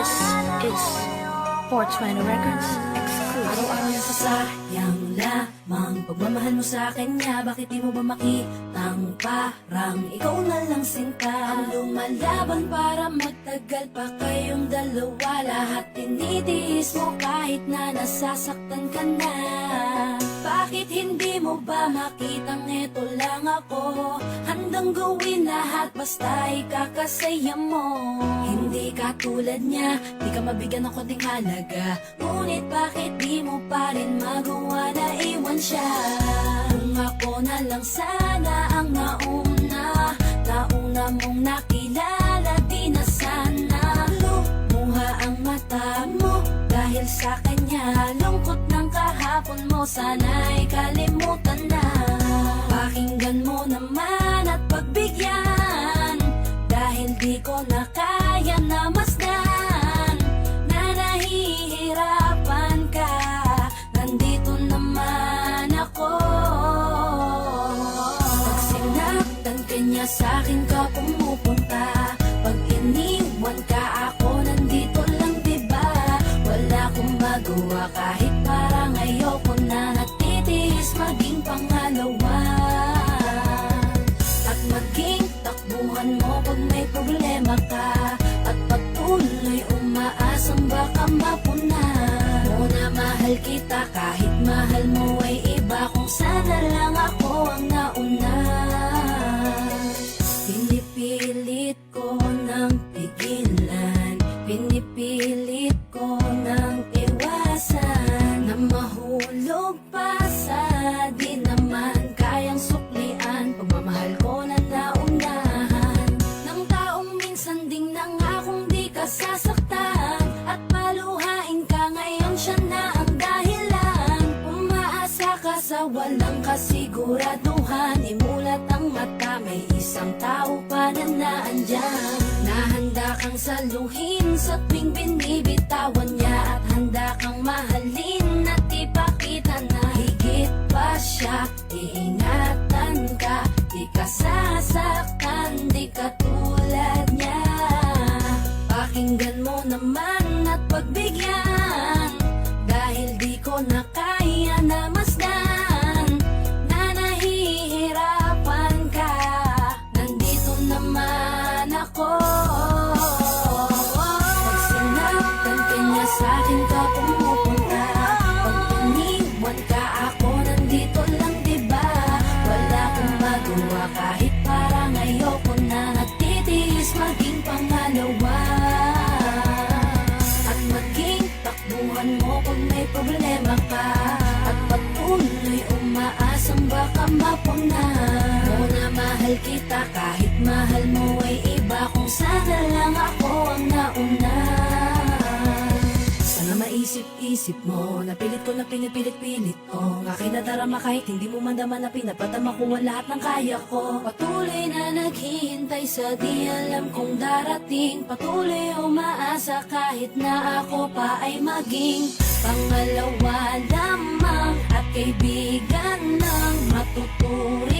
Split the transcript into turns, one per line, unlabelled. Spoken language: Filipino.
This is 420 Records exclusive.
Araw-araw na sasayang lamang pagmamahal mo sa kanya. Bakit di mo ba makitang parang ikaw na lang sinta ang lumalaban para magtagal pa kayong dalawa? Lahat tinitiis mo kahit na nasasaktan ka na. Bakit hindi mo ba makitang eto lang ako? Handang gawin lahat basta ikakasaya mo. Hindi ka tulad niya, di ka mabigyan ng konting halaga. Ngunit bakit di mo pa rin magawa na iwan siya? Kung ako na lang sana ang nauna mong nakilala, di na sana lumuha ang mata mo dahil sa kanya. Lungkot ng kahapon mo, sana'y kalimutan na. Pakinggan mo naman at pagbigyan, dahil di ko na kaya na masdan na nahihirapan ka. Nandito naman ako. Pag sinaktan ka niya, sa'kin ka pumupunta. Pag iniwan ka, ako nandito lang, diba? Wala akong magawa kahit parang ayoko na. Natitiis maging pangalawa at maging takbuhan mo pag may problema ka, at patuloy umaasang baka mapuna mo na mahal kita kahit mahal mo ay iba. Kung sana lang ako ang nauna. Pinipilit ko ng pigilan, pinipilit ko ng iwasan, na mahulog pa sa di naman kayang suklian. Pagmamahal ko na naunahan ng taong minsan ding nangakong di ka sasaktan, at paluhain ka ngayon, siya na ang dahilan. Umaasa ka sa walang kasiguraduhan, imulat ang mata, may isang tao pa na naandyan, na handa kang saluhin sa tuwing binibitawan niya, at handa kang mahalin at ipakita na higit pa siya. Iingatan ka, di ka sasaktan, di ka tulad niya. Pakinggan mo naman at pagbigyan, dahil di ko na kaya na masdan na nahihirapan ka. Nandito naman ako. Pag sinaktan ka niya, sa'kin ka pumupunta. Pag iniwan ka, ako nandito lang, diba? Wala akong magawa kahit parang ayoko na. Natitiis maging pangalawa at maging takbuhan mo pag may problema ka, at patuloy umaasang baka mapuna mo na mahal kita kahit mahal mo ay iba. Kung sana lang ako ang nauna. Sana maisip-isip mo, napilit ko na pinipilit-pilit ko ang aking nadarama, kahit hindi mo man naman na pinapatama ko ang lahat ng kaya ko. Patuloy na naghihintay sa di alam kung darating, patuloy umaasa kahit na ako pa ay maging pangalawa lamang, at kaibigan ng matuturing.